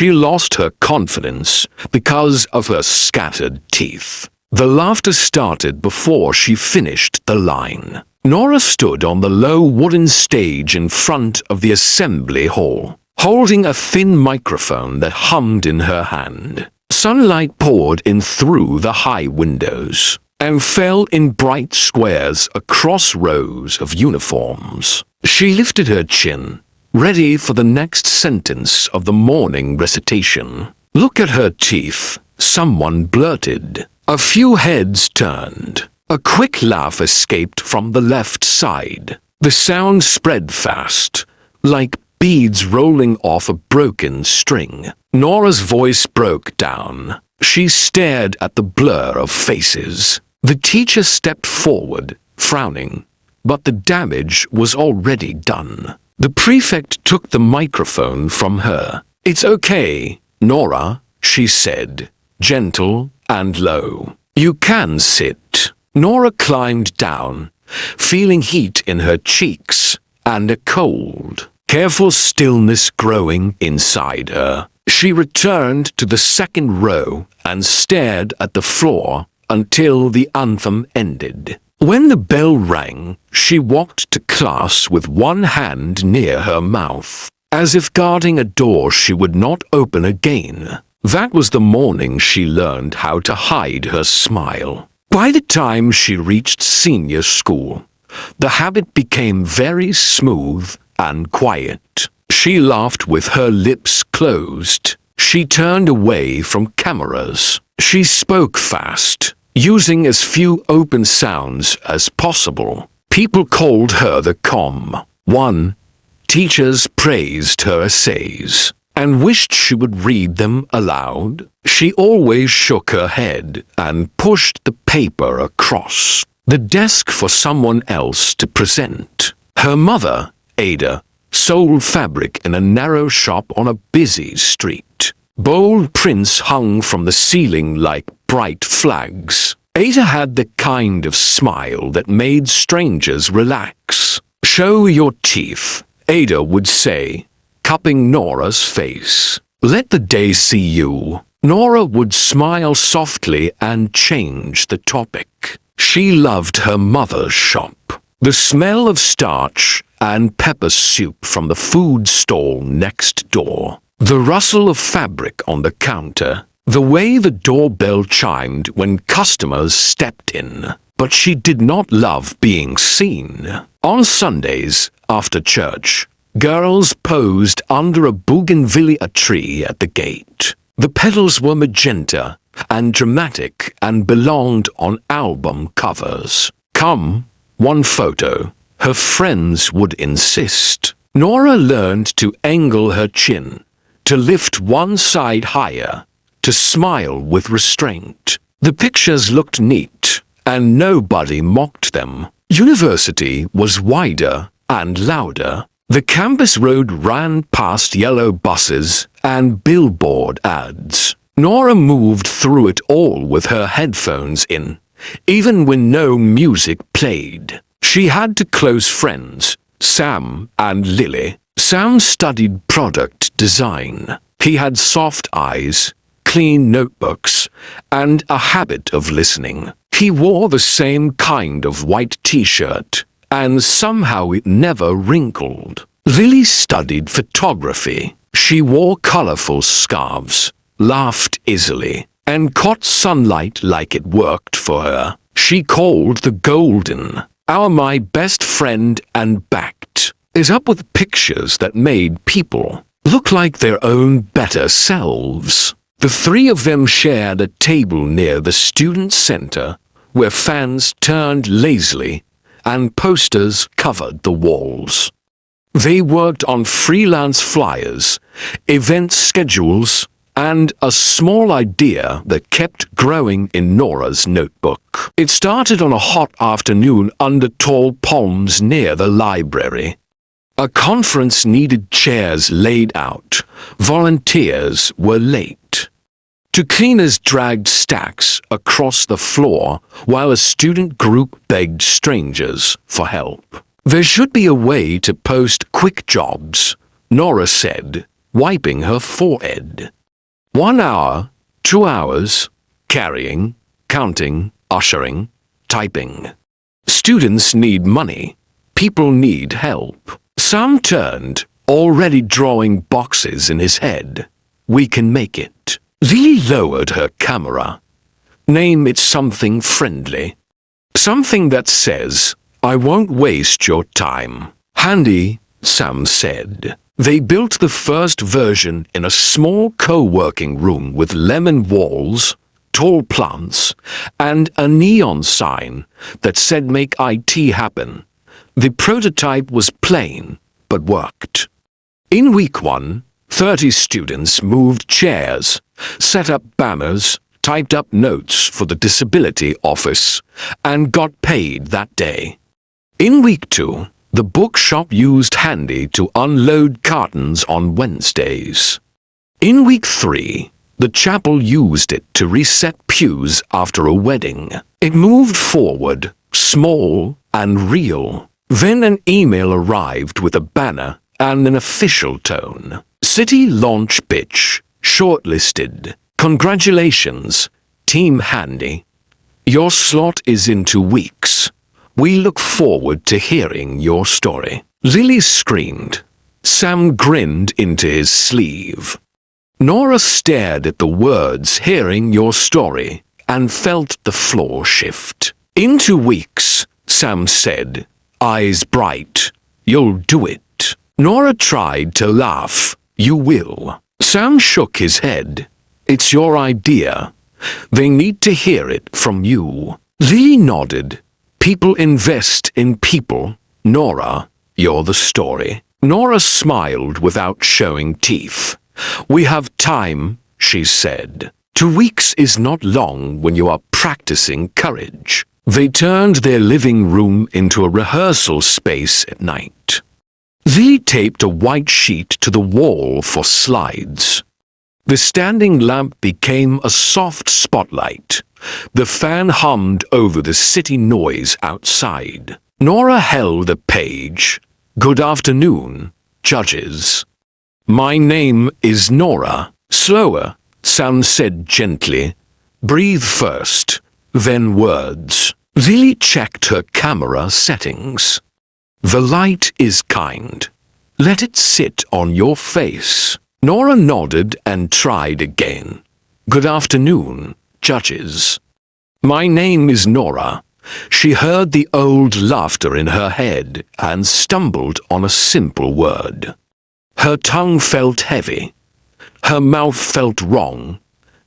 She lost her confidence because of her scattered teeth. The laughter started before she finished the line. Nora stood on the low wooden stage in front of the assembly hall, holding a thin microphone that hummed in her hand. Sunlight poured in through the high windows and fell in bright squares across rows of uniforms. She lifted her chin, ready for the next sentence of the morning recitation. "Look at her teeth," someone blurted. A few heads turned. A quick laugh escaped from the left side. The sound spread fast, like beads rolling off a broken string. Nora's voice broke down. She stared at the blur of faces. The teacher stepped forward, frowning, but the damage was already done. The prefect took the microphone from her. "It's okay, Nora," she said, gentle and low. "You can sit." Nora climbed down, feeling heat in her cheeks and a cold, careful stillness growing inside her. She returned to the second row and stared at the floor until the anthem ended. When the bell rang, she walked to class with one hand near her mouth, as if guarding a door she would not open again. That was the morning she learned how to hide her smile. By the time she reached senior school, the habit became very smooth and quiet. She laughed with her lips closed. She turned away from cameras. She spoke fast, using as few open sounds as possible. People called her the calm one. Teachers praised her essays and wished she would read them aloud. She always shook her head and pushed the paper across the desk for someone else to present. Her mother, Ada, sold fabric in a narrow shop on a busy street. Bold prints hung from the ceiling like bright flags. Ada had the kind of smile that made strangers relax. "Show your teeth," Ada would say, cupping Nora's face. "Let the day see you." Nora would smile softly and change the topic. She loved her mother's shop. The smell of starch and pepper soup from the food stall next door. The rustle of fabric on the counter. The way the doorbell chimed when customers stepped in. But she did not love being seen. On Sundays, after church, girls posed under a bougainvillea tree at the gate. The petals were magenta and dramatic and belonged on album covers. "Come, one photo," her friends would insist. Nora learned to angle her chin, to lift one side higher, to smile with restraint. The pictures looked neat, and nobody mocked them. University was wider and louder. The campus road ran past yellow buses and billboard ads. Nora moved through it all with her headphones in, even when no music played. She had two close friends, Sam and Lily. Sam studied product design. He had soft eyes, clean notebooks, and a habit of listening. He wore the same kind of white t-shirt, and somehow it never wrinkled. Lily studied photography. She wore colorful scarves, laughed easily, and caught sunlight like it worked for her. She called the Golden Hour my best friend and backed it up with pictures that made people look like their own better selves. The three of them shared a table near the student center where fans turned lazily and posters covered the walls. They worked on freelance flyers, event schedules, and a small idea that kept growing in Nora's notebook. It started on a hot afternoon under tall palms near the library. A conference needed chairs laid out. Volunteers were late. Two cleaners dragged stacks across the floor while a student group begged strangers for help. There should be a way to post quick jobs, Nora said, wiping her forehead. 1 hour, 2 hours, carrying, counting, ushering, typing. Students need money. People need help. Sam turned, already drawing boxes in his head. We can make it. Lily lowered her camera. Name it something friendly. Something that says, I won't waste your time. Handy, Sam said. They built the first version in a small co-working room with lemon walls, tall plants, and a neon sign that said make IT happen. The prototype was plain, but worked. In week 1, 30 students moved chairs, set up banners, typed up notes for the disability office, and got paid that day. In week 2, the bookshop used Handy to unload cartons on Wednesdays. In week 3, the chapel used it to reset pews after a wedding. It moved forward, small and real. Then an email arrived with a banner and an official tone. City launch pitch, shortlisted. Congratulations, Team Handy. Your slot is in 2 weeks. We look forward to hearing your story. Lily screamed. Sam grinned into his sleeve. Nora stared at the words hearing your story and felt the floor shift. In 2 weeks, Sam said, eyes bright, you'll do it. Nora tried to laugh. You will. Sam shook his head. It's your idea. They need to hear it from you. Lily nodded. People invest in people. Nora, you're the story. Nora smiled without showing teeth. We have time, she said. 2 weeks is not long when you are practicing courage. They turned their living room into a rehearsal space at night. Lily taped a white sheet to the wall for slides. The standing lamp became a soft spotlight. The fan hummed over the city noise outside. Nora held a page. Good afternoon, judges. My name is Nora. Slower, Sam said gently. Breathe first, then words. Lily checked her camera settings. The light is kind. Let it sit on your face. Nora nodded and tried again. Good afternoon, judges. My name is Nora. She heard the old laughter in her head and stumbled on a simple word. Her tongue felt heavy. Her mouth felt wrong.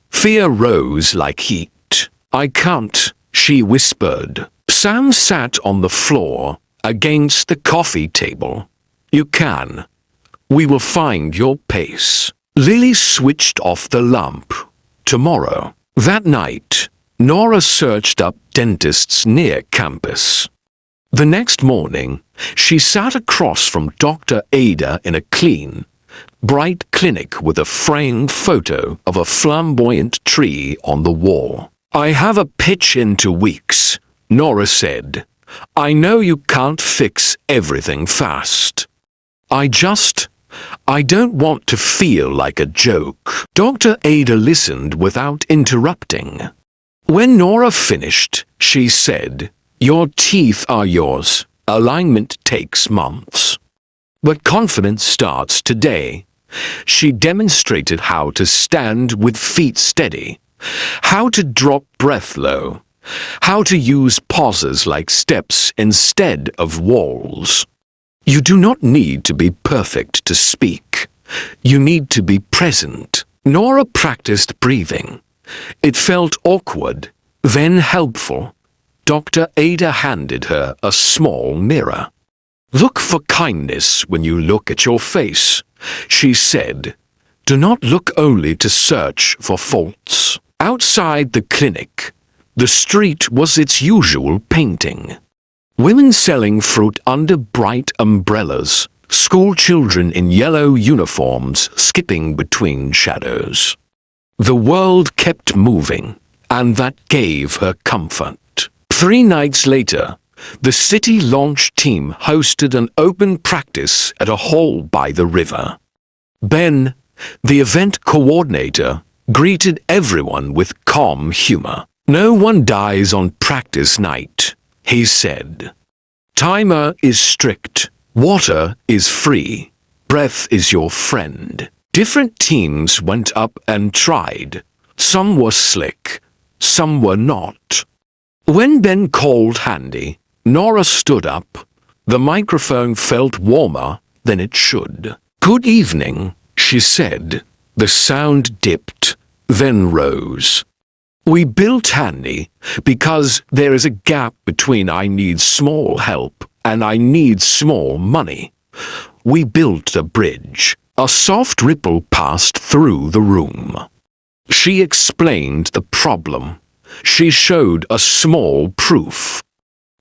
Fear rose like heat. I can't, she whispered. Sam sat on the floor against the coffee table. You can. We will find your pace. Lily switched off the lamp. Tomorrow. That night, Nora searched up dentists near campus. The next morning, she sat across from Dr. Ada in a clean, bright clinic with a framed photo of a flamboyant tree on the wall. I have a pitch in 2 weeks, Nora said. I know you can't fix everything fast. I don't want to feel like a joke. Dr. Ada listened without interrupting. When Nora finished, she said, Your teeth are yours. Alignment takes months. But confidence starts today. She demonstrated how to stand with feet steady, how to drop breath low, how to use pauses like steps instead of walls. You do not need to be perfect to speak. You need to be present. Nora practiced breathing. It felt awkward, then helpful. Dr. Ada handed her a small mirror. Look for kindness when you look at your face, she said. Do not look only to search for faults. Outside the clinic, the street was its usual painting. Women selling fruit under bright umbrellas, school children in yellow uniforms skipping between shadows. The world kept moving, and that gave her comfort. 3 nights later, the city launch team hosted an open practice at a hall by the river. Ben, the event coordinator, greeted everyone with calm humor. "No one dies on practice night," he said. "Timer is strict. Water is free. Breath is your friend." Different teams went up and tried. Some were slick, some were not. When Ben called Handy, Nora stood up. The microphone felt warmer than it should. "Good evening," she said. The sound dipped, then rose. "We built Handy because there is a gap between I need small help and I need small money. We built a bridge." A soft ripple passed through the room. She explained the problem. She showed a small proof.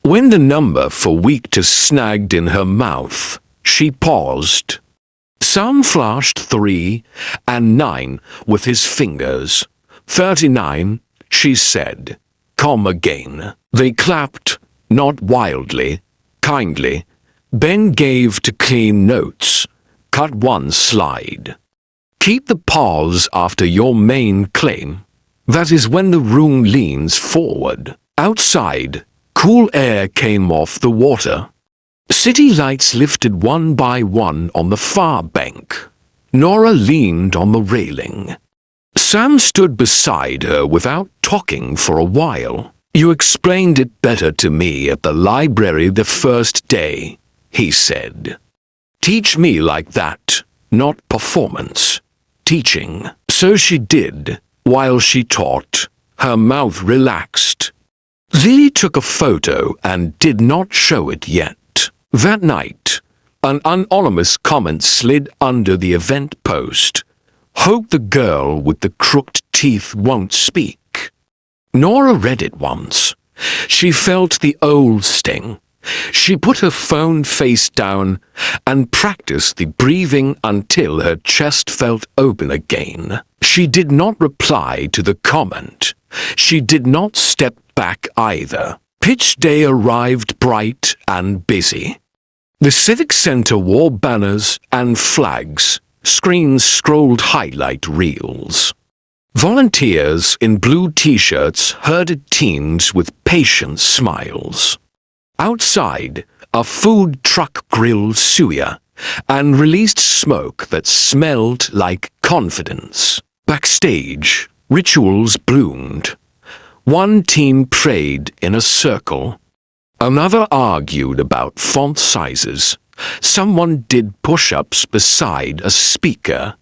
When the number for weakness snagged in her mouth, she paused. Sam flashed 3 and 9 with his fingers. 39, she said. "Come again." They clapped, not wildly, kindly. Ben gave to clean notes. Cut 1 slide. Keep the pause after your main claim. That is when the room leans forward. Outside, cool air came off the water. City lights lifted one by one on the far bank. Nora leaned on the railing. Sam stood beside her without talking for a while. "You explained it better to me at the library the first day," he said. "Teach me like that, not performance. Teaching." So she did. While she taught, her mouth relaxed. Lily took a photo and did not show it yet. That night, an anonymous comment slid under the event post. "Hope the girl with the crooked teeth won't speak." Nora read it once. She felt the old sting. She put her phone face down and practiced the breathing until her chest felt open again. She did not reply to the comment. She did not step back either. Pitch day arrived bright and busy. The Civic Center wore banners and flags. Screens scrolled highlight reels. Volunteers in blue t-shirts herded teens with patient smiles. Outside, a food truck grilled suya and released smoke that smelled like confidence. Backstage, rituals bloomed. One team prayed in a circle. Another argued about font sizes. Someone did push-ups beside a speaker.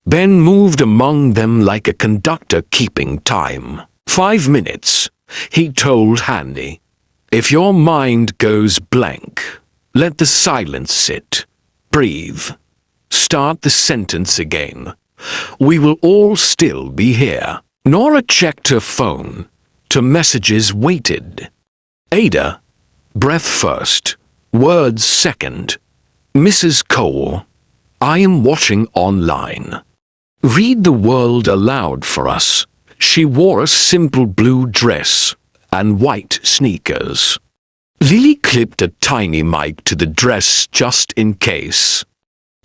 Ben moved among them like a conductor keeping time. 5 minutes, he told Handy. If your mind goes blank, let the silence sit. Breathe. Start the sentence again. We will all still be here. Nora checked her phone. 2 messages waited. Ada. Breath first. Words second. Mrs. Cole. I am watching online. Read the world aloud for us. She wore a simple blue dress and white sneakers. Lily clipped a tiny mic to the dress just in case.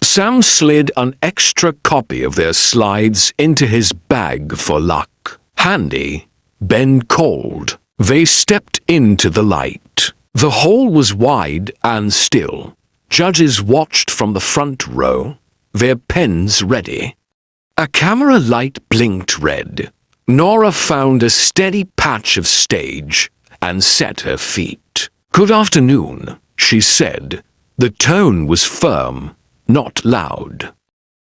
Sam slid an extra copy of their slides into his bag for luck. Handy, Ben called. They stepped into the light. The hall was wide and still. Judges watched from the front row, their pens ready. A camera light blinked red. Nora found a steady patch of stage and set her feet. Good afternoon, she said. The tone was firm, not loud.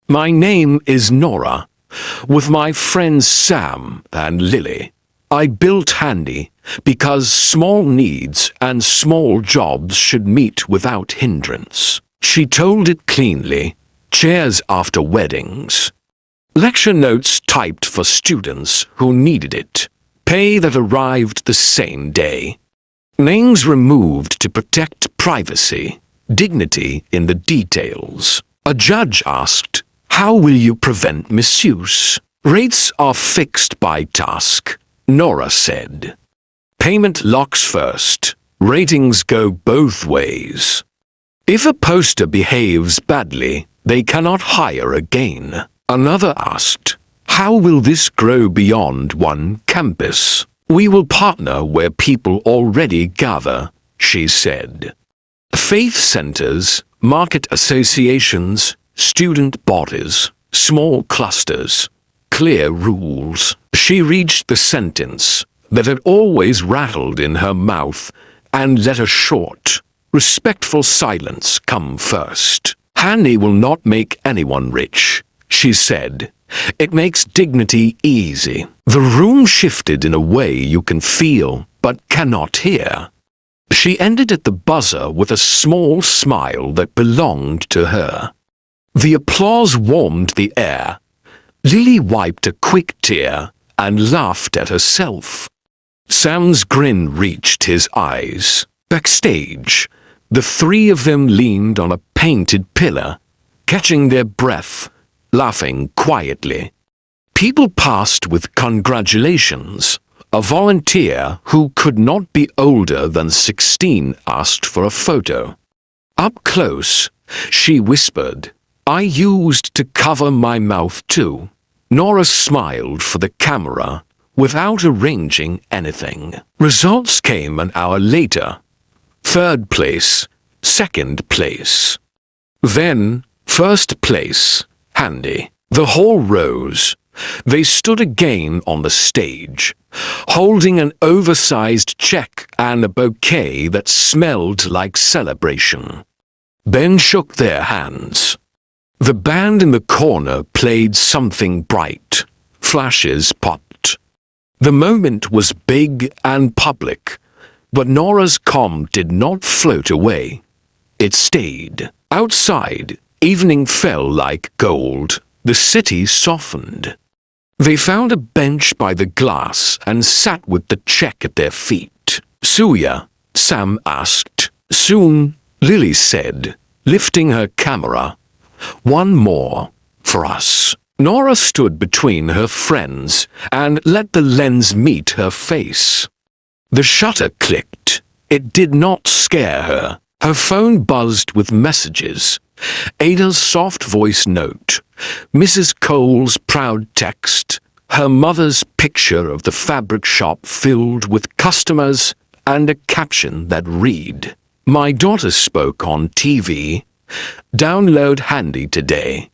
My name is Nora. With my friends Sam and Lily, I built Handy because small needs and small jobs should meet without hindrance. She told it cleanly. Chairs after weddings. Lecture notes typed for students who needed it. Pay that arrived the same day. Names removed to protect privacy. Dignity in the details. A judge asked, how will you prevent misuse? Rates are fixed by task, Nora said. Payment locks first. Ratings go both ways. If a poster behaves badly, they cannot hire again. Another asked, "How will this grow beyond one campus?" "We will partner where people already gather," she said. Faith centers, market associations, student bodies, small clusters, clear rules. She reached the sentence that had always rattled in her mouth and let a short, respectful silence come first. "Honey will not make anyone rich," she said. "It makes dignity easy." The room shifted in a way you can feel but cannot hear. She ended at the buzzer with a small smile that belonged to her. The applause warmed the air. Lily wiped a quick tear and laughed at herself. Sam's grin reached his eyes. Backstage, the three of them leaned on a painted pillar, catching their breath, laughing quietly. People passed with congratulations. A volunteer who could not be older than 16 asked for a photo. Up close, she whispered, "I used to cover my mouth too." Nora smiled for the camera without arranging anything. Results came an hour later. 3rd place, 2nd place. Then, 1st place, Handy. The hall rose. They stood again on the stage, holding an oversized check and a bouquet that smelled like celebration. Ben shook their hands. The band in the corner played something bright. Flashes popped. The moment was big and public, but Nora's calm did not float away. It stayed. Outside, evening fell like gold. The city softened. They found a bench by the glass and sat with the check at their feet. "Suya?" Sam asked. "Soon," Lily said, lifting her camera. "One more, for us." Nora stood between her friends and let the lens meet her face. The shutter clicked. It did not scare her. Her phone buzzed with messages. Ada's soft voice note, Mrs. Cole's proud text, her mother's picture of the fabric shop filled with customers, and a caption that read, "My daughter spoke on TV. Download Handy today."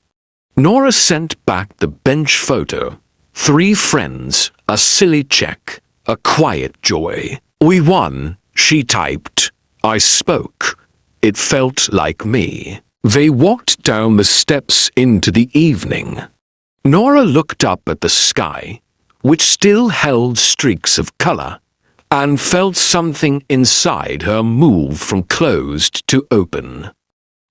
Nora sent back the bench photo. 3 friends, a silly check, a quiet joy. "We won," she typed. "I spoke. It felt like me." They walked down the steps into the evening. Nora looked up at the sky, which still held streaks of color, and felt something inside her move from closed to open.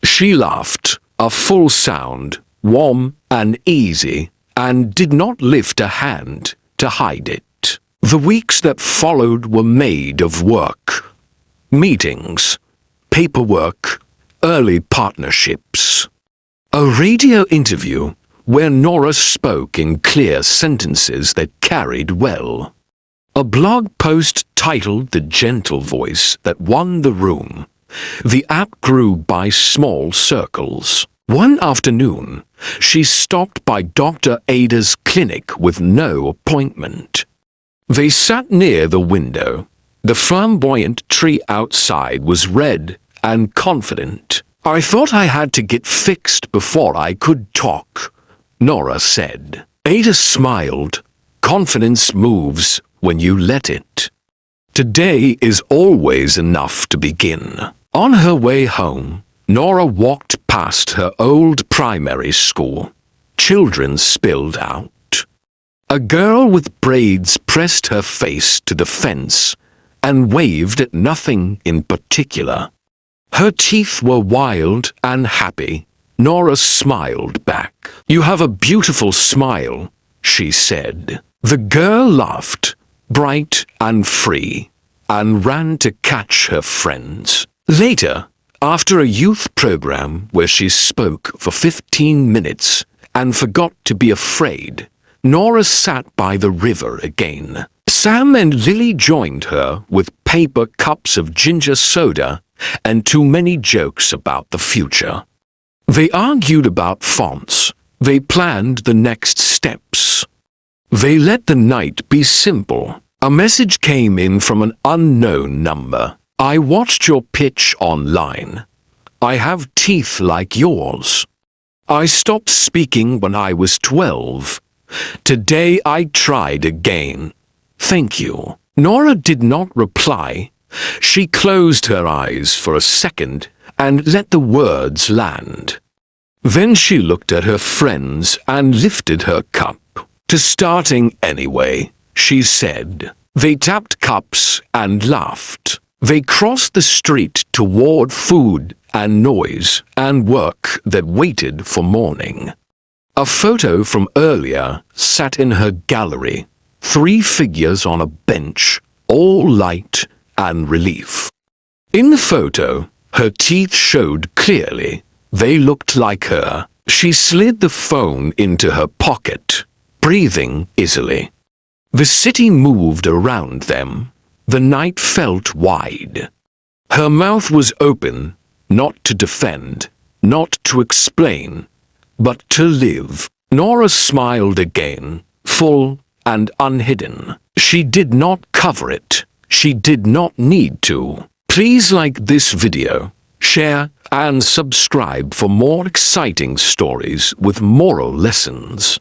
She laughed, a full sound, warm and easy, and did not lift a hand to hide it. The weeks that followed were made of work. Meetings, paperwork, early partnerships. A radio interview where Nora spoke in clear sentences that carried well. A blog post titled "The Gentle Voice That Won the Room." The app grew by small circles. One afternoon, she stopped by Dr. Ada's clinic with no appointment. They sat near the window. The flamboyant tree outside was red and confident. "I thought I had to get fixed before I could talk," Nora said. Ada smiled. "Confidence moves when you let it." Today is always enough to begin. On her way home, Nora walked past her old primary school. Children spilled out. A girl with braids pressed her face to the fence and waved at nothing in particular. Her teeth were wild and happy. Nora smiled back. "You have a beautiful smile," she said. The girl laughed, bright and free, and ran to catch her friends. Later, after a youth program where she spoke for 15 minutes and forgot to be afraid, Nora sat by the river again. Sam and Lily joined her with paper cups of ginger soda and too many jokes about the future. They argued about fonts. They planned the next steps. They let the night be simple. A message came in from an unknown number. I watched your pitch online. I have teeth like yours. I stopped speaking when I was 12. Today I tried again. Thank you. Nora did not reply. She closed her eyes for a second and let the words land. Then she looked at her friends and lifted her cup. To starting anyway, she said. They tapped cups and laughed. They crossed the street toward food and noise and work that waited for morning. A photo from earlier sat in her gallery. 3 figures on a bench, all light and relief. In the photo, her teeth showed clearly. They looked like her. She slid the phone into her pocket, breathing easily. The city moved around them. The night felt wide. Her mouth was open, not to defend, not to explain, but to live. Nora smiled again, full and unhidden. She did not cover it. She did not need to. Please like this video, share, and subscribe for more exciting stories with moral lessons.